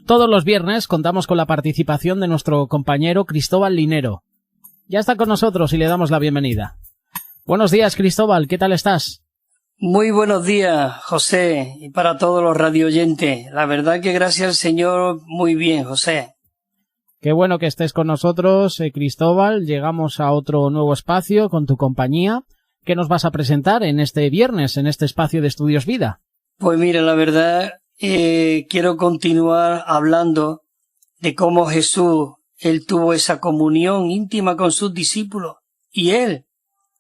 Todos los viernes contamos con la participación de nuestro compañero Cristóbal Linero. Ya está con nosotros y le damos la bienvenida. Buenos días, Cristóbal, ¿qué tal estás? Muy buenos días, José, y para todos los radioyentes. La verdad que gracias al Señor, muy bien, José. Qué bueno que estés con nosotros, Cristóbal. Llegamos a otro nuevo espacio con tu compañía. ¿Qué nos vas a presentar en este viernes, en este espacio de Estudios Vida? Pues mira, la verdad, quiero continuar hablando de cómo Jesús, Él tuvo esa comunión íntima con sus discípulos, y Él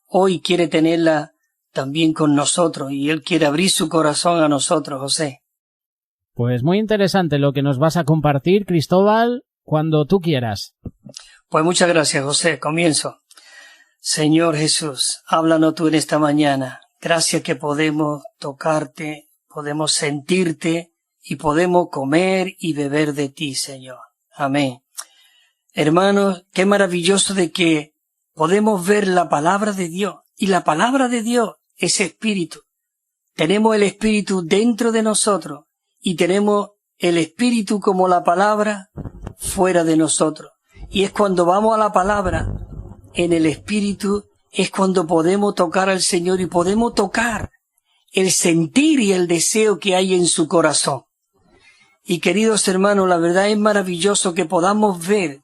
hoy quiere tenerla también con nosotros, y Él quiere abrir su corazón a nosotros, José. Pues muy interesante lo que nos vas a compartir, Cristóbal, cuando tú quieras. Pues muchas gracias, José. Comienzo. Señor Jesús, háblanos tú en esta mañana. Gracias que podemos tocarte, podemos sentirte y podemos comer y beber de ti, Señor. Amén. Hermanos, qué maravilloso de que podemos ver la palabra de Dios. Y la palabra de Dios es espíritu. Tenemos el espíritu dentro de nosotros y tenemos el espíritu como la palabra fuera de nosotros. Y es cuando vamos a la palabra, en el espíritu, es cuando podemos tocar al Señor y podemos tocar el sentir y el deseo que hay en su corazón. Y queridos hermanos, la verdad es maravilloso que podamos ver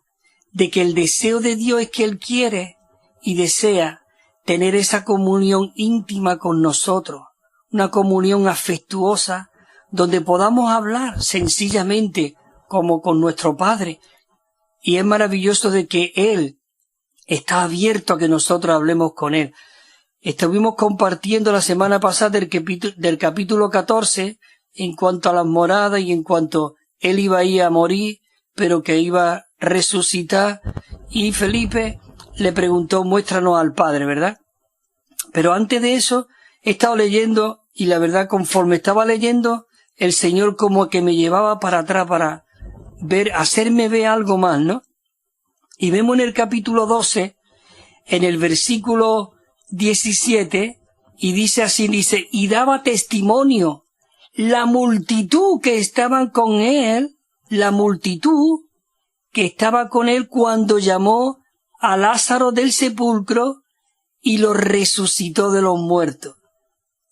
de que el deseo de Dios es que Él quiere y desea tener esa comunión íntima con nosotros, una comunión afectuosa, donde podamos hablar sencillamente como con nuestro Padre. Y es maravilloso de que Él está abierto a que nosotros hablemos con Él. Estuvimos compartiendo la semana pasada del capítulo 14 en cuanto a las moradas y en cuanto Él iba a ir a morir, pero que iba a resucitar. Y Felipe le preguntó, muéstranos al Padre, ¿verdad? Pero antes de eso he estado leyendo y la verdad conforme estaba leyendo, el Señor como que me llevaba para atrás para ver, hacerme ver algo más, ¿no? Y vemos en el capítulo 12, en el versículo 17, y dice así, dice, y daba testimonio la multitud que estaban con él, la multitud que estaba con él cuando llamó a Lázaro del sepulcro y lo resucitó de los muertos.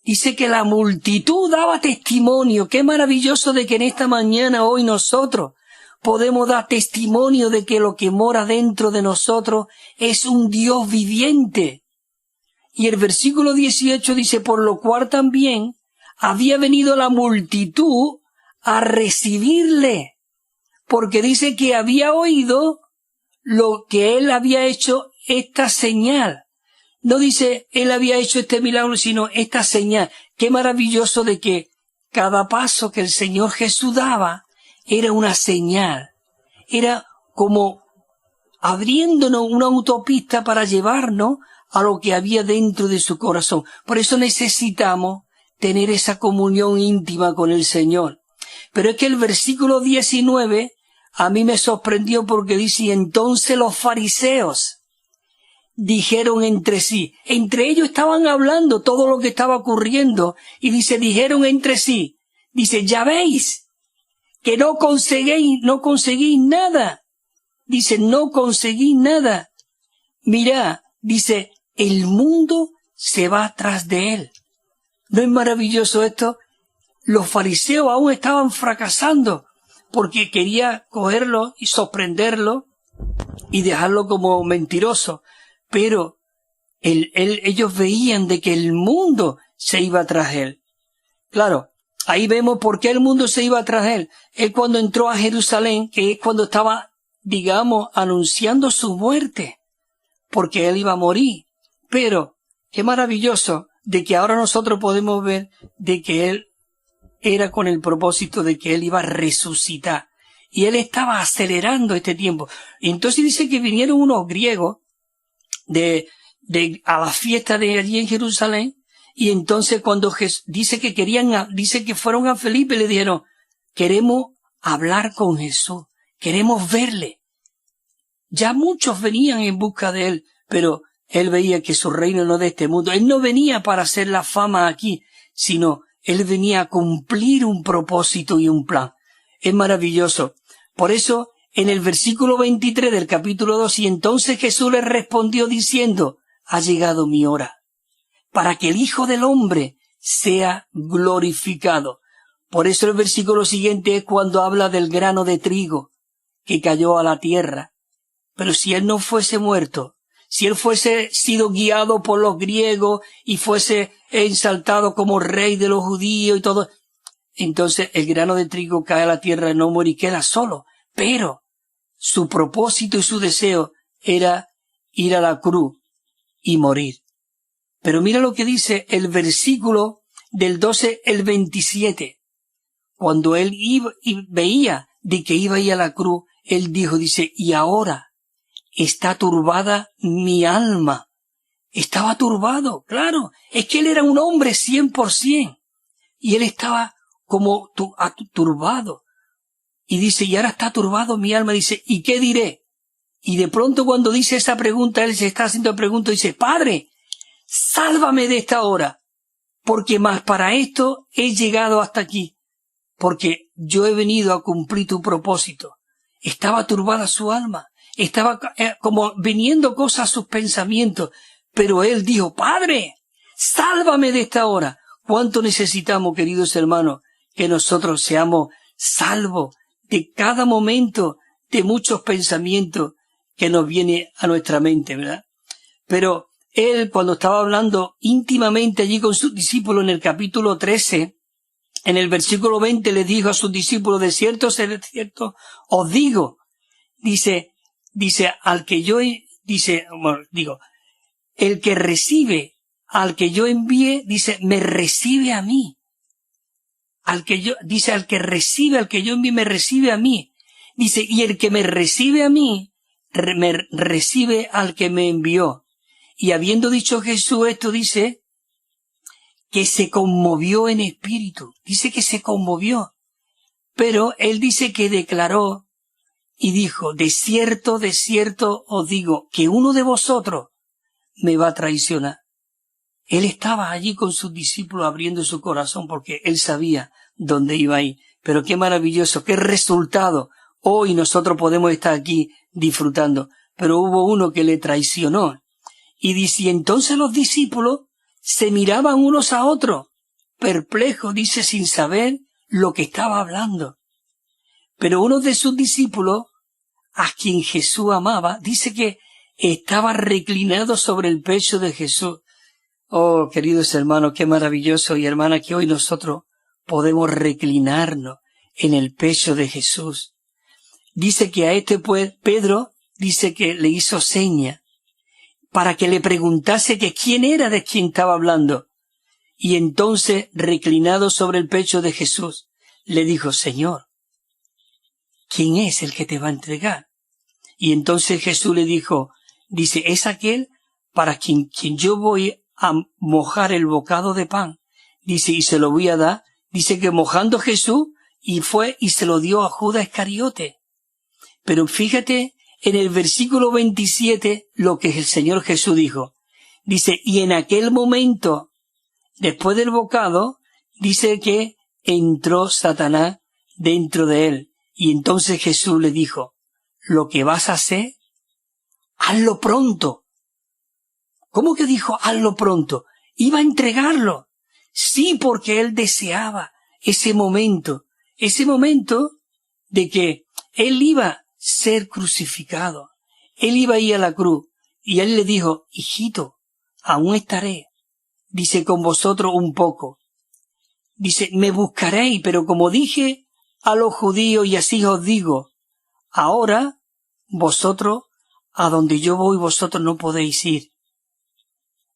Dice que la multitud daba testimonio. Qué maravilloso de que en esta mañana hoy nosotros podemos dar testimonio de que lo que mora dentro de nosotros es un Dios viviente. Y el versículo 18 dice, por lo cual también había venido la multitud a recibirle, porque dice que había oído lo que él había hecho esta señal. No dice él había hecho este milagro, sino esta señal. Qué maravilloso de que cada paso que el Señor Jesús daba era una señal. Era como abriéndonos una autopista para llevarnos a lo que había dentro de su corazón. Por eso necesitamos tener esa comunión íntima con el Señor. Pero es que el versículo 19 a mí me sorprendió porque dice, entonces los fariseos dijeron entre sí, entre ellos estaban hablando todo lo que estaba ocurriendo, y dice, dijeron entre sí, dice, ya veis que no conseguís nada, dice, no conseguís nada, mirá, dice, el mundo se va atrás de él. ¿No es maravilloso esto? Los fariseos aún estaban fracasando, porque quería cogerlo y sorprenderlo y dejarlo como mentiroso. Pero ellos veían de que el mundo se iba tras él. Claro, ahí vemos por qué el mundo se iba tras él. Él cuando entró a Jerusalén, que es cuando estaba, digamos, anunciando su muerte, porque él iba a morir. Pero qué maravilloso de que ahora nosotros podemos ver de que él era con el propósito de que él iba a resucitar. Y él estaba acelerando este tiempo. Y entonces dice que vinieron unos griegos a la fiesta de allí en Jerusalén, y entonces cuando dice que fueron a Felipe y le dijeron, queremos hablar con Jesús, queremos verle. Ya muchos venían en busca de él, pero él veía que su reino no es de este mundo. Él no venía para hacer la fama aquí, sino él venía a cumplir un propósito y un plan. Es maravilloso. Por eso, en el versículo 23 del capítulo 2, y entonces Jesús le respondió diciendo, ha llegado mi hora, para que el Hijo del Hombre sea glorificado. Por eso el versículo siguiente es cuando habla del grano de trigo que cayó a la tierra. Pero si él no fuese muerto, si él fuese sido guiado por los griegos y fuese exaltado como rey de los judíos y todo, entonces el grano de trigo cae a la tierra y no muere y queda solo. Pero su propósito y su deseo era ir a la cruz y morir. Pero mira lo que dice el versículo del 12 al 27. Cuando él iba y veía de que iba a ir a la cruz, él dijo, dice, y ahora está turbada mi alma. Estaba turbado, claro. Es que él era un hombre 100%. Y él estaba como turbado. Y dice, y ahora está turbado mi alma. Dice, ¿y qué diré? Y de pronto cuando dice esa pregunta, él se está haciendo pregunta y dice, Padre, sálvame de esta hora, porque más para esto he llegado hasta aquí, porque yo he venido a cumplir tu propósito. Estaba turbada su alma, estaba como viniendo cosas a sus pensamientos, pero él dijo, Padre, sálvame de esta hora. ¿Cuánto necesitamos, queridos hermanos, que nosotros seamos salvos de cada momento, de muchos pensamientos que nos viene a nuestra mente, ¿verdad? Pero él, cuando estaba hablando íntimamente allí con sus discípulos en el capítulo 13, en el versículo 20 les dijo a sus discípulos, de cierto os digo, dice, al que yo, el que recibe al que yo envíe, dice, me recibe a mí. Al que recibe al que yo envíe, me recibe a mí. Dice, y el que me recibe a mí, me recibe al que me envió. Y habiendo dicho Jesús esto, dice que se conmovió en espíritu. Dice que se conmovió. Pero él dice que declaró y dijo, de cierto os digo, que uno de vosotros me va a traicionar. Él estaba allí con sus discípulos abriendo su corazón porque él sabía dónde iba a ir. Pero qué maravilloso, qué resultado. Hoy nosotros podemos estar aquí disfrutando. Pero hubo uno que le traicionó. Y dice, y entonces los discípulos se miraban unos a otros, perplejos, dice, sin saber lo que estaba hablando. Pero uno de sus discípulos, a quien Jesús amaba, dice que estaba reclinado sobre el pecho de Jesús. Oh, queridos hermanos, qué maravilloso y hermana que hoy nosotros podemos reclinarnos en el pecho de Jesús. Dice que a este pues Pedro dice que le hizo seña para que le preguntase que quién era de quien estaba hablando. Y entonces, reclinado sobre el pecho de Jesús, le dijo, Señor, ¿quién es el que te va a entregar? Y entonces Jesús le dijo, dice, es aquel para quien yo voy a mojar el bocado de pan. Dice, y se lo voy a dar. Dice que mojando Jesús, y fue y se lo dio a Judas Iscariote. Pero fíjate en el versículo 27 lo que el Señor Jesús dijo. Dice, y en aquel momento, después del bocado, dice que entró Satanás dentro de él. Y entonces Jesús le dijo, lo que vas a hacer, hazlo pronto. ¿Cómo que dijo hazlo pronto? Iba a entregarlo. Sí, porque él deseaba ese momento de que él iba a ser crucificado. Él iba a ir a la cruz. Y él le dijo, hijito, aún estaré, dice, con vosotros un poco. Dice, me buscaréis, pero como dije a los judíos y así os digo, ahora vosotros, a donde yo voy, vosotros no podéis ir.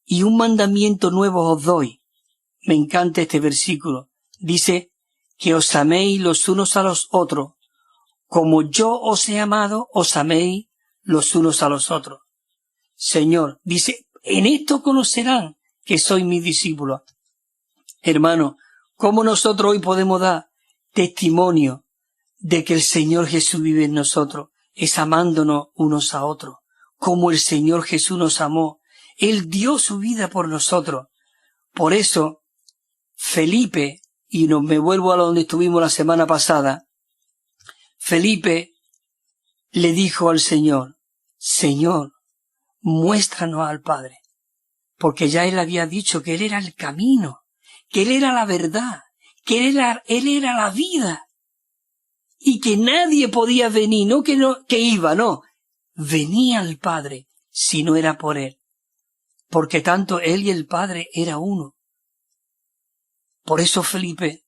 Y un mandamiento nuevo os doy. Me encanta este versículo. Dice, que os améis los unos a los otros. Como yo os he amado, os améis los unos a los otros. Señor, dice, en esto conocerán que sois mis discípulos. Hermano, ¿cómo nosotros hoy podemos dar testimonio de que el Señor Jesús vive en nosotros? Es amándonos unos a otros. Como el Señor Jesús nos amó. Él dio su vida por nosotros. Por eso, Felipe, y me vuelvo a donde estuvimos la semana pasada, Felipe le dijo al Señor, Señor, muéstranos al Padre, porque ya él había dicho que él era el camino, que él era la verdad, que él era la vida, y que nadie podía venir, no, venía al Padre si no era por él, porque tanto él y el Padre era uno. Por eso Felipe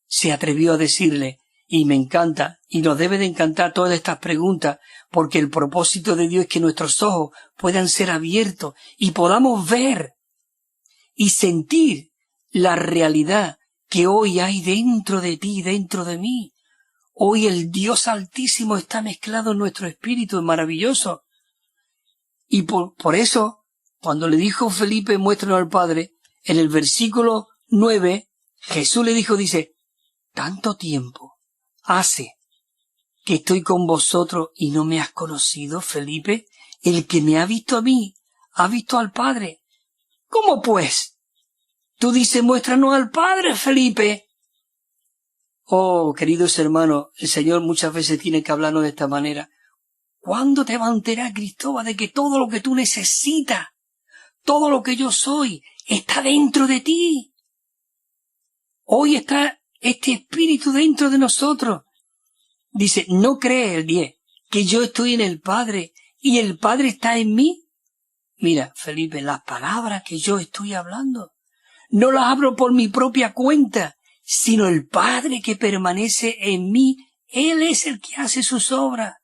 se atrevió a decirle, y me encanta, y nos debe de encantar todas estas preguntas, porque el propósito de Dios es que nuestros ojos puedan ser abiertos y podamos ver y sentir la realidad que hoy hay dentro de ti, dentro de mí. Hoy el Dios Altísimo está mezclado en nuestro espíritu, es maravilloso. Y por eso, cuando le dijo Felipe, muéstranos al Padre, en el versículo 9, Jesús le dijo, dice, tanto tiempo hace que estoy con vosotros y no me has conocido, Felipe. El que me ha visto a mí, ha visto al Padre. ¿Cómo pues? Tú dices, muéstranos al Padre, Felipe. Oh, queridos hermanos, el Señor muchas veces tiene que hablarnos de esta manera. ¿Cuándo te va a enterar, Cristóbal, de que todo lo que tú necesitas, todo lo que yo soy, está dentro de ti? Hoy está este espíritu dentro de nosotros. Dice, ¿no cree el 10 que yo estoy en el Padre y el Padre está en mí? Mira, Felipe, las palabras que yo estoy hablando no las hablo por mi propia cuenta, sino el Padre que permanece en mí, Él es el que hace sus obras.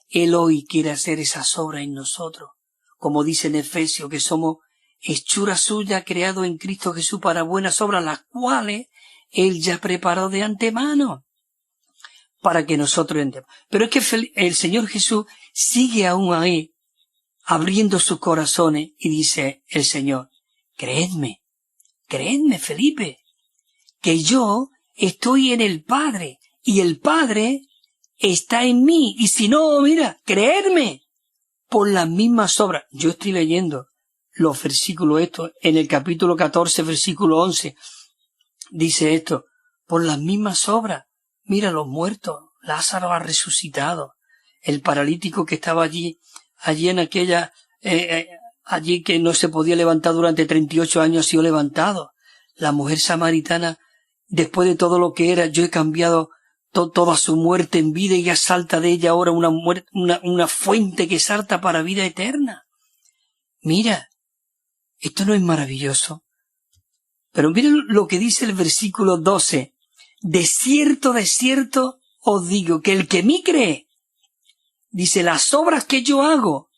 Él hoy quiere hacer esas obras en nosotros, como dice en Efesios, que somos hechura suya, creado en Cristo Jesús para buenas obras, las cuales Él ya preparó de antemano para que nosotros entremos. Pero es que el Señor Jesús sigue aún ahí, abriendo sus corazones, y dice el Señor, creedme, Felipe, que yo estoy en el Padre, y el Padre está en mí, y si no, mira, creedme, por las mismas obras. Yo estoy leyendo los versículos estos, en el capítulo 14, versículo 11, dice esto, por las mismas obras. Mira los muertos, Lázaro ha resucitado, el paralítico que estaba allí en aquella, allí que no se podía levantar durante 38 años ha sido levantado. La mujer samaritana, después de todo lo que era, yo he cambiado toda su muerte en vida y ya salta de ella ahora una fuente que salta para vida eterna. Mira, esto no es maravilloso. Pero miren lo que dice el versículo 12. De cierto os digo que el que en mí cree, dice, las obras que yo hago,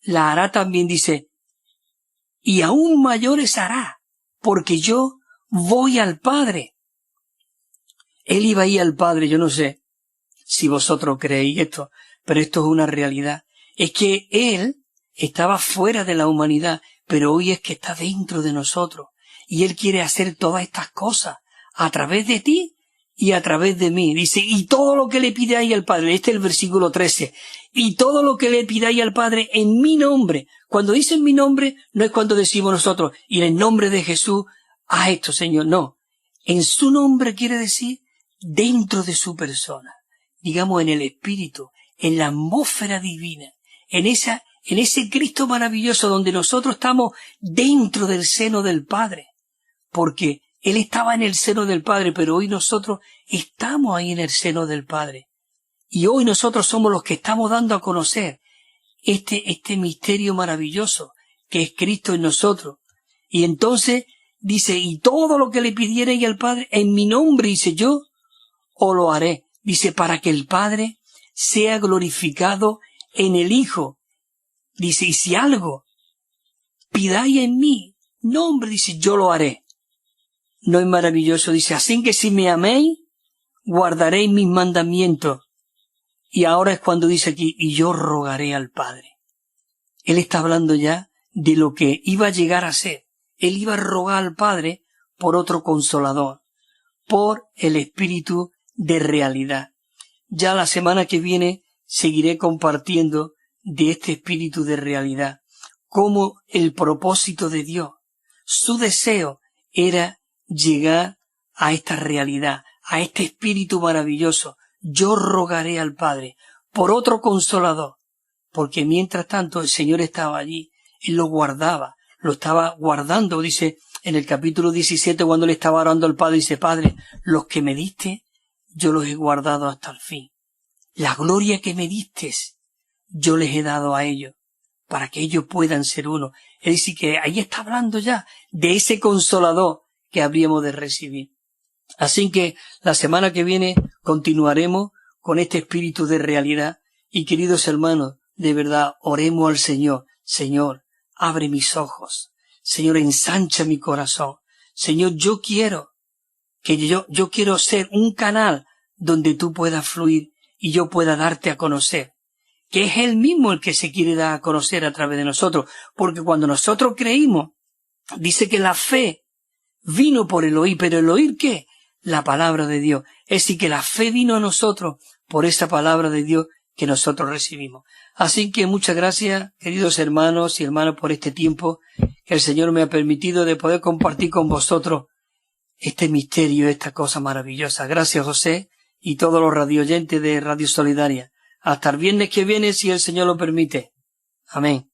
la hará también, dice, y aún mayores hará, porque yo voy al Padre. Él iba ahí al Padre, yo no sé si vosotros creéis esto, pero esto es una realidad. Es que Él estaba fuera de la humanidad, pero hoy es que está dentro de nosotros. Y Él quiere hacer todas estas cosas a través de ti y a través de mí. Dice, y todo lo que le pidáis al Padre, este es el versículo 13, y todo lo que le pidáis al Padre en mi nombre. Cuando dice en mi nombre, no es cuando decimos nosotros, y en el nombre de Jesús, haz esto, Señor. No. En su nombre quiere decir dentro de su persona. Digamos, en el Espíritu, en la atmósfera divina, en ese Cristo maravilloso donde nosotros estamos dentro del seno del Padre. Porque Él estaba en el seno del Padre, pero hoy nosotros estamos ahí en el seno del Padre. Y hoy nosotros somos los que estamos dando a conocer este misterio maravilloso que es Cristo en nosotros. Y entonces dice, y todo lo que le pidierais al Padre en mi nombre, dice, yo os lo haré. Dice, para que el Padre sea glorificado en el Hijo. Dice, y si algo pidáis en mi nombre, dice, yo lo haré. ¿No es maravilloso? Dice, así que si me améis, guardaréis mis mandamientos. Y ahora es cuando dice aquí, y yo rogaré al Padre. Él está hablando ya de lo que iba a llegar a ser. Él iba a rogar al Padre por otro consolador, por el Espíritu de realidad. Ya la semana que viene seguiré compartiendo de este Espíritu de realidad, como el propósito de Dios, su deseo era llegar a esta realidad, a este Espíritu maravilloso, yo rogaré al Padre por otro consolador, porque mientras tanto el Señor estaba allí, Él lo guardaba, lo estaba guardando, dice en el capítulo 17 cuando le estaba orando al Padre, dice, Padre, los que me diste, yo los he guardado hasta el fin. La gloria que me diste, yo les he dado a ellos, para que ellos puedan ser uno. Es decir, que ahí está hablando ya de ese consolador que habríamos de recibir. Así que la semana que viene continuaremos con este espíritu de realidad. Y queridos hermanos, de verdad, oremos al Señor. Señor, abre mis ojos. Señor, ensancha mi corazón. Señor, yo quiero ser un canal donde tú puedas fluir y yo pueda darte a conocer. Que es Él mismo el que se quiere dar a conocer a través de nosotros. Porque cuando nosotros creímos, dice que la fe vino por el oír. ¿Pero el oír qué? La palabra de Dios. Es decir, que la fe vino a nosotros por esa palabra de Dios que nosotros recibimos. Así que muchas gracias, queridos hermanos y hermanas, por este tiempo que el Señor me ha permitido de poder compartir con vosotros este misterio, esta cosa maravillosa. Gracias, José, y todos los radioyentes de Radio Solidaria. Hasta el viernes que viene, si el Señor lo permite. Amén.